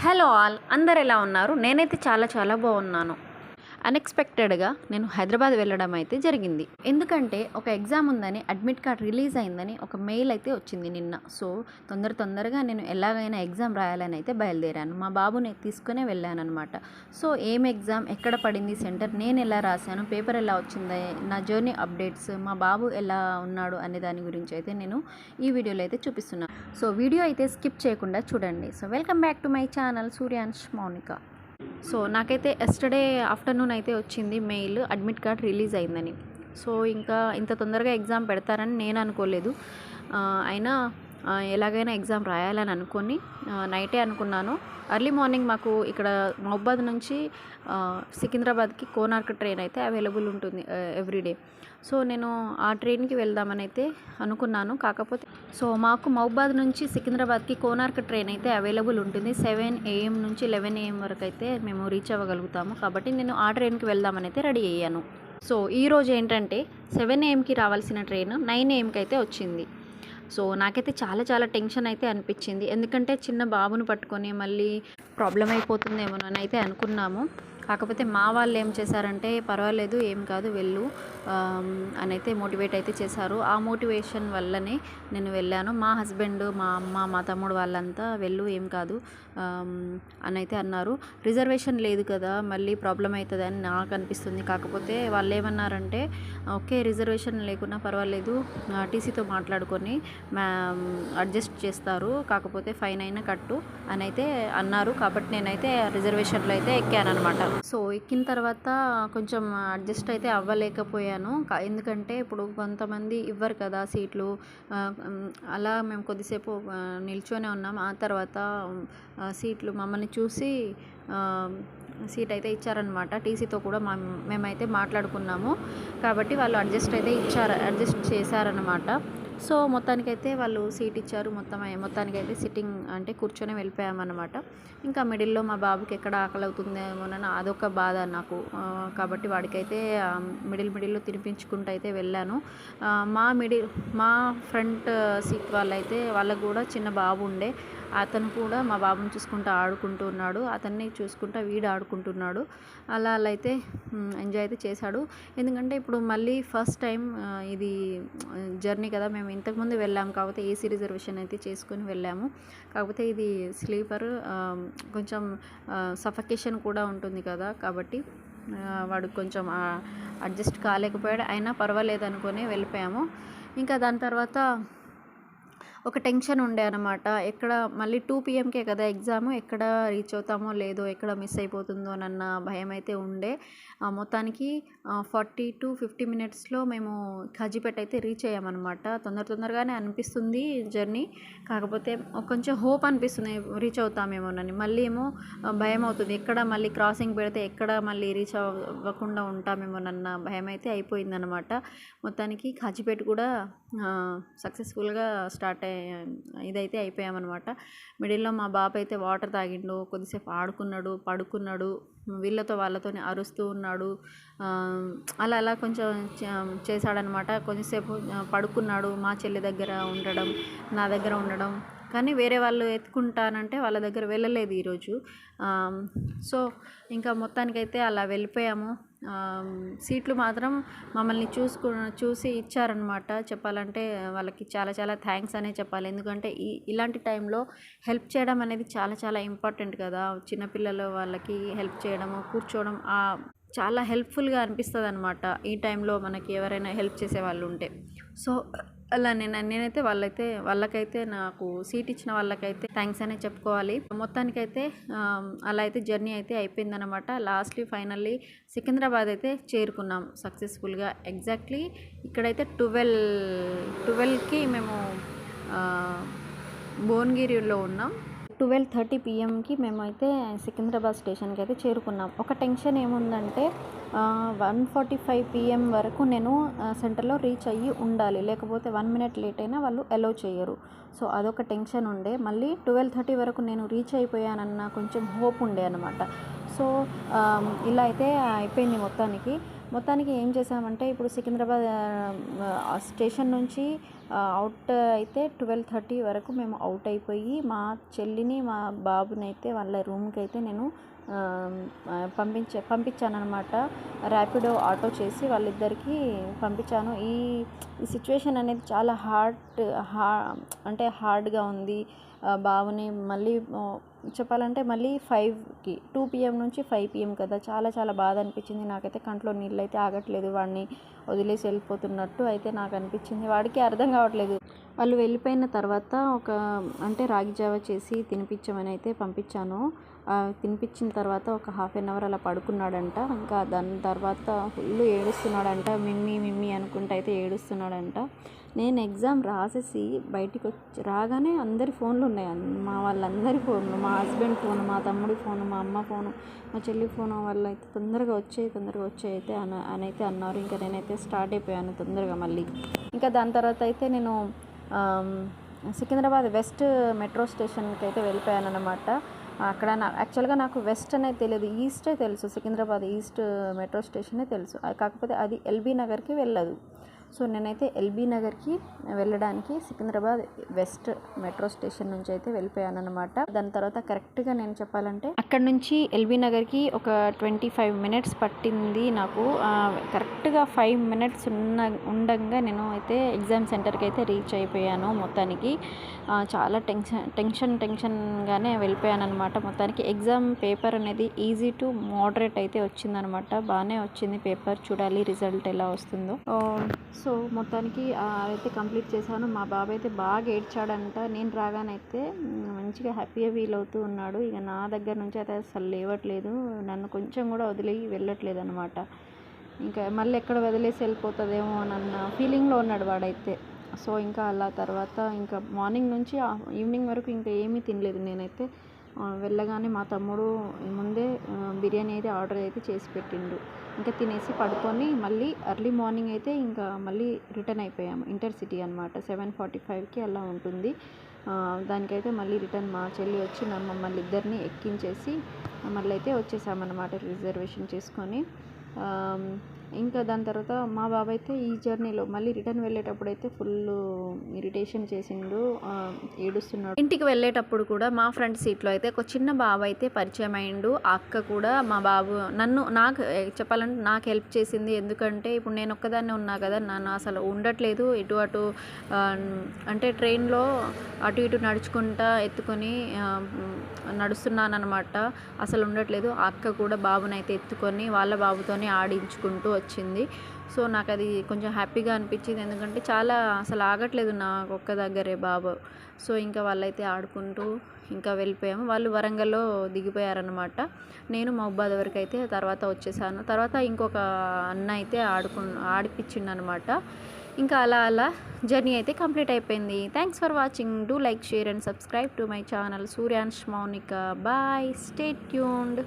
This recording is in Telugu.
హలో ఆల్, అందరు ఎలా ఉన్నారు? నేనైతే చాలా బాగున్నాను. అన్ఎక్స్పెక్టెడ్గా నేను హైదరాబాద్ వెళ్ళడం అయితే జరిగింది. ఎందుకంటే ఒక ఎగ్జామ్ ఉందని, అడ్మిట్ కార్డ్ రిలీజ్ అయిందని ఒక మెయిల్ అయితే వచ్చింది నిన్న. సో తొందరగా నేను ఎలాగైనా ఎగ్జామ్ రాయాలని అయితే బయలుదేరాను. మా బాబుని తీసుకునే వెళ్ళాను అనమాట. సో ఏం ఎగ్జామ్, ఎక్కడ పడింది సెంటర్, నేను ఎలా రాశాను, పేపర్ ఎలా వచ్చింది, నా జర్నీ అప్డేట్స్, మా బాబు ఎలా ఉన్నాడు అనే దాని గురించి అయితే నేను ఈ వీడియోలో అయితే చూపిస్తున్నాను. సో వీడియో అయితే స్కిప్ చేయకుండా చూడండి. So welcome back to my channel Suryansh Mounika. So నాకైతే ఎస్టర్డే ఆఫ్టర్నూన్ అయితే వచ్చింది మెయిల్, అడ్మిట్ కార్డ్ రిలీజ్ అయిందని. సో ఇంకా ఇంత తొందరగా ఎగ్జామ్ పెడతారని నేను అనుకోలేదు. అయినా ఎలాగైనా ఎగ్జామ్ రాయాలని అనుకొని నైటే అనుకున్నాను. ఎర్లీ మార్నింగ్ మాకు ఇక్కడ మహబాద్ నుంచి సికింద్రాబాద్కి కోనార్క్ ట్రైన్ అయితే అవైలబుల్ ఉంటుంది ఎవ్రీడే. సో నేను ఆ ట్రైన్కి వెళ్దామని అయితే అనుకున్నాను. కాకపోతే సో మాకు మహబాద్ నుంచి సికింద్రాబాద్కి కోనార్క్ ట్రైన్ అయితే అవైలబుల్ ఉంటుంది. 7 AM నుంచి 11 AM వరకు అయితే మేము రీచ్ అవ్వగలుగుతాము. కాబట్టి నేను ఆ ట్రైన్కి వెళ్దామని అయితే రెడీ అయ్యాను. సో ఈరోజు ఏంటంటే 7 AMకి రావాల్సిన ట్రైన్ 9 AMకి అయితే వచ్చింది. సో నాకైతే చాలా టెన్షన్ అయితే అనిపించింది. ఎందుకంటే చిన్న బాబును పట్టుకొని మళ్ళీ ప్రాబ్లం అయిపోతుందేమోనని అయితే అనుకున్నాము. కాకపోతే మా వాళ్ళు ఏం చేశారంటే, పర్వాలేదు ఏం కాదు వెళ్ళు అని అయితే మోటివేట్ అయితే చేశారు. ఆ మోటివేషన్ వల్లనే నేను వెళ్ళాను. మా హస్బెండ్, మా అమ్మ, మా తమ్ముడు వాళ్ళంతా వెళ్ళు ఏం కాదు అని అయితే అన్నారు. రిజర్వేషన్ లేదు కదా, మళ్ళీ ప్రాబ్లం అవుతుందని నాకు అనిపిస్తుంది. కాకపోతే వాళ్ళు ఏమన్నారంటే, ఓకే రిజర్వేషన్ లేకున్నా పర్వాలేదు, టీసీతో మాట్లాడుకొని అడ్జస్ట్ చేస్తారు, కాకపోతే ఫైన్ అయినా కట్టు అని అయితే అన్నారు. కాబట్టి నేనైతే రిజర్వేషన్లో అయితే ఎక్కాను అనమాట. సో ఎక్కిన తర్వాత కొంచెం అడ్జస్ట్ అయితే అవ్వలేకపోయాను. ఎందుకంటే ఇప్పుడు కొంతమంది ఇవ్వరు కదా సీట్లు. అలా మేము కొద్దిసేపు నిల్చొనే ఉన్నాం. ఆ తర్వాత సీట్లు మమ్మల్ని చూసి సీట్ అయితే ఇచ్చారనమాట. టీసీతో కూడా మేమైతే మాట్లాడుకున్నాము. కాబట్టి వాళ్ళు అడ్జస్ట్ చేశారనమాట. సో మొత్తానికైతే వాళ్ళు సీట్ ఇచ్చారు. మొత్తానికైతే సిట్టింగ్ అంటే కూర్చొని వెళ్ళిపోయామన్నమాట. ఇంకా మిడిల్లో మా బాబుకి ఎక్కడ ఆకలి అవుతుందేమోనని అదొక బాధ నాకు. కాబట్టి వాడికైతే మిడిల్లో తినిపించుకుంటూ అయితే వెళ్ళాను. మా ఫ్రంట్ సీట్ వాళ్ళకు కూడా చిన్న బాబు ఉండే. అతను కూడా మా బాబుని చూసుకుంటూ ఆడుకుంటూ ఉన్నాడు. అతన్ని చూసుకుంటూ వీడు ఆడుకుంటున్నాడు. అలా అయితే ఎంజాయ్ అయితే చేశాడు. ఎందుకంటే ఇప్పుడు మళ్ళీ ఫస్ట్ టైం ఇది జర్నీ కదా, మేము ఇంతకుముందు వెళ్ళాము. కాకపోతే ఏసీ రిజర్వేషన్ అయితే చేసుకొని వెళ్ళాము. కాకపోతే ఇది స్లీపర్, కొంచెం సఫకేషన్ కూడా ఉంటుంది కదా, కాబట్టి వాడు కొంచెం అడ్జస్ట్ కాలేకపోయాడు. అయినా పర్వాలేదు అనుకొని వెళ్ళిపోయాము. ఇంకా దాని తర్వాత ఒక టెన్షన్ ఉండే అనమాట. ఎక్కడ మళ్ళీ 2 PMకే కదా ఎగ్జాము, ఎక్కడ రీచ్ అవుతామో లేదో, ఎక్కడ మిస్ అయిపోతుందో అన్న భయం అయితే ఉండే. మొత్తానికి 40 to 50 మినిట్స్లో మేము కాజీపేట అయితే రీచ్ అయ్యామన్నమాట. తొందరగానే అనిపిస్తుంది జర్నీ. కాకపోతే కొంచెం హోప్ అనిపిస్తుంది రీచ్ అవుతామేమోనని. మళ్ళీ ఏమో భయం అవుతుంది, ఎక్కడ మళ్ళీ క్రాసింగ్ పెడితే ఎక్కడ మళ్ళీ రీచ్ అవ్వకుండా ఉంటామేమోనన్న భయం అయితే అయిపోయిందనమాట. మొత్తానికి కాజీపేట కూడా సక్సెస్ఫుల్గా ఇదైతే అయిపోయామన్నమాట. మిడిల్లో మా బాబు అయితే వాటర్ తాగిండు, కొద్దిసేపు ఆడుకున్నాడు, పడుకున్నాడు, వాళ్ళతోనే అరుస్తూ ఉన్నాడు. అలా కొంచెం చేశాడనమాట. కొద్దిసేపు పడుకున్నాడు. మా చెల్లి దగ్గర ఉండడం, నా దగ్గర ఉండడం. కానీ వేరే వాళ్ళు ఎత్తుకుంటానంటే వాళ్ళ దగ్గర వెళ్ళలేదు ఈరోజు. సో ఇంకా మొత్తానికైతే అలా వెళ్ళిపోయాము. సీట్లు మాత్రం మమ్మల్ని చూసి ఇచ్చారనమాట. చెప్పాలంటే వాళ్ళకి చాలా థ్యాంక్స్ అనే చెప్పాలి. ఎందుకంటే ఇలాంటి టైంలో హెల్ప్ చేయడం అనేది చాలా ఇంపార్టెంట్ కదా. చిన్నపిల్లల వాళ్ళకి హెల్ప్ చేయడము, కూర్చోవడం చాలా హెల్ప్ఫుల్గా అనిపిస్తుంది అనమాట. ఈ టైంలో మనకి ఎవరైనా హెల్ప్ చేసే వాళ్ళు ఉంటే. సో అలా నేనైతే వాళ్ళకైతే నాకు సీట్ ఇచ్చిన వాళ్ళకైతే థ్యాంక్స్ అనే చెప్పుకోవాలి. మొత్తానికైతే అలా అయితే జర్నీ అయితే అయిపోయిందనమాట. ఫైనల్లీ సికింద్రాబాద్ అయితే చేరుకున్నాం సక్సెస్ఫుల్గా. ఎగ్జాక్ట్లీ ఇక్కడైతే 12కి మేము భువనగిరిలో ఉన్నాం. 12:30 PMకి మేమైతే సికింద్రాబాద్ స్టేషన్కి అయితే చేరుకున్నాం. ఒక టెన్షన్ ఏముందంటే 1:45 PM వరకు నేను సెంటర్లో రీచ్ అయ్యి ఉండాలి, లేకపోతే 1 minute లేట్ అయినా వాళ్ళు అలౌ చేయరు. సో అదొక టెన్షన్ ఉండే. మళ్ళీ 12:30 వరకు నేను రీచ్ అయిపోయానన్న కొంచెం హోప్ ఉండే అనమాట. సో ఇలా అయితే అయిపోయింది మొత్తానికి. మొత్తానికి ఏం చేసామంటే ఇప్పుడు సికింద్రాబాద్ స్టేషన్ నుంచి అవుట్ అయితే 12:30 వరకు మేము అవుట్ అయిపోయి మా చెల్లిని మా బాబుని అయితే వాళ్ళ రూమ్కి అయితే నేను పంపించానమాట. ర్యాపిడో ఆటో చేసి వాళ్ళిద్దరికీ పంపించాను. ఈ సిచ్యువేషన్ అనేది చాలా హార్డ్గా ఉంది. బాబుని మళ్ళీ చెప్పాలంటే మళ్ళీ 5కి 2 PM నుంచి 5 PM కదా, చాలా చాలా బాధ అనిపించింది నాకైతే. కంట్లో నీళ్ళు అయితే ఆగట్లేదు, వాడిని వదిలేసి వెళ్ళిపోతున్నట్టు అయితే నాకు అనిపించింది. వాడికి అర్థం కావట్లేదు. వాళ్ళు వెళ్ళిపోయిన తర్వాత రాగి జావ చేసి తినిపించమని అయితే పంపించాను. తినిపించిన తర్వాత ఒక 1/2 అవర్ అలా పడుకున్నాడంట. ఇంకా దాని తర్వాత ఫుల్ ఏడుస్తున్నాడంట, మిమ్మీ అనుకుంటా అయితే ఏడుస్తున్నాడంట. నేను ఎగ్జామ్ రాసేసి బయటికి రాగానే అందరి ఫోన్లు ఉన్నాయి, మా వాళ్ళందరి ఫోన్లు, మా హస్బెండ్ ఫోను, మా తమ్ముడి ఫోను, మా అమ్మ ఫోను, మా చెల్లి ఫోను. వాళ్ళు అయితే తొందరగా వచ్చాయి అయితే అని అయితే అన్నారు. ఇంకా నేనైతే స్టార్ట్ అయిపోయాను తొందరగా మళ్ళీ. ఇంకా దాని తర్వాత అయితే నేను సికింద్రాబాద్ వెస్ట్ మెట్రో స్టేషన్కి అయితే వెళ్ళిపోయాను అనమాట. అక్కడ యాక్చువల్గా నాకు వెస్ట్ అనేది తెలియదు, ఈస్టే తెలుసు. సికింద్రాబాద్ ఈస్ట్ మెట్రో స్టేషనే తెలుసు, కాకపోతే అది ఎల్బీ నగర్కి వెళ్ళదు. సో నేనైతే ఎల్బీ నగర్కి వెళ్ళడానికి సికింద్రాబాద్ వెస్ట్ మెట్రో స్టేషన్ నుంచి అయితే వెళ్ళిపోయాను అనమాట. దాని తర్వాత కరెక్ట్గా నేను చెప్పాలంటే అక్కడ నుంచి ఎల్బీ నగర్కి ఒక 25 మినిట్స్ పట్టింది నాకు. కరెక్ట్గా 5 మినిట్స్ ఉండగా నేను అయితే ఎగ్జామ్ సెంటర్కి అయితే రీచ్ అయిపోయాను. మొత్తానికి చాలా టెన్షన్గానే వెళ్ళిపోయాను అనమాట. మొత్తానికి ఎగ్జామ్ పేపర్ అనేది ఈజీ టు మోడరేట్ అయితే వచ్చిందనమాట. బాగానే వచ్చింది పేపర్, చూడాలి రిజల్ట్ ఎలా వస్తుందో. సో మొత్తానికి అయితే కంప్లీట్ చేశాను. మా బాబు అయితే బాగా ఏడ్చాడంట. నేను రాగానైతే మంచిగా హ్యాపీగా ఫీల్ అవుతూ ఉన్నాడు. ఇక నా దగ్గర నుంచి అయితే అసలు లేవట్లేదు, నన్ను కొంచెం కూడా వదిలి వెళ్ళట్లేదు అనమాట. ఇంకా మళ్ళీ ఎక్కడ వదిలేసి వెళ్ళిపోతుందేమో అన్న ఫీలింగ్లో ఉన్నాడు వాడైతే. సో ఇంకా అలా తర్వాత ఇంకా మార్నింగ్ నుంచి ఈవినింగ్ వరకు ఇంకా ఏమీ తినలేదు నేనైతే. వెళ్ళగానే మా తమ్ముడు ముందే బిర్యానీ అయితే ఆర్డర్ అయితే చేసి పెట్టిండు. ఇంకా తినేసి పడుకొని మళ్ళీ ఎర్లీ మార్నింగ్ అయితే ఇంకా మళ్ళీ రిటర్న్ అయిపోయాము. ఇంటర్సిటీ అనమాట, 7:45కి అలా ఉంటుంది. దానికైతే మళ్ళీ రిటర్న్ మా చెల్లి వచ్చి మమ్మల్ని ఇద్దరిని ఎక్కించేసి మళ్ళీ అయితే వచ్చేసామన్నమాట రిజర్వేషన్ చేసుకొని. ఇంకా దాని తర్వాత మా బాబు అయితే ఈ జర్నీలో మళ్ళీ రిటర్న్ వెళ్ళేటప్పుడు అయితే ఫుల్ ఇరిటేషన్ చేసిండు, ఏడుస్తున్నాడు. ఇంటికి వెళ్ళేటప్పుడు కూడా మా ఫ్రంట్ సీట్లో అయితే ఒక చిన్న బాబు అయితే పరిచయం అయ్యిండు. ఆ అక్క కూడా మా బాబు నాకు చెప్పాలంటే నాకు హెల్ప్ చేసింది. ఎందుకంటే ఇప్పుడు నేను ఒక్కదాన్నే ఉన్నా కదా, నన్ను అసలు ఉండట్లేదు ఇటు అటు, అంటే ట్రైన్లో అటు ఇటు నడుచుకుంటా ఎత్తుకొని నడుస్తున్నాను అనమాట, అసలు ఉండట్లేదు. ఆ అక్క కూడా బాబునైతే ఎత్తుకొని వాళ్ళ బాబుతోనే ఆడించుకుంటూ వచ్చింది. సో నాకు అది కొంచెం హ్యాపీగా అనిపించింది, ఎందుకంటే చాలా అసలు ఆగట్లేదు నాకు ఒక్క దగ్గరే బాబు. సో ఇంకా వాళ్ళైతే ఆడుకుంటూ ఇంకా వెళ్ళిపోయాము. వాళ్ళు వరంగల్లో దిగిపోయారనమాట. నేను మహబూబాద్ వరకు అయితే తర్వాత వచ్చేసాను. తర్వాత ఇంకొక అన్న అయితే ఆడిపించిండు అనమాట. ఇంకా అలా జర్నీ అయితే కంప్లీట్ అయిపోయింది. Thanks for watching. Do like, share and subscribe to my channel Suryansh Mounika. Bye, stay tuned.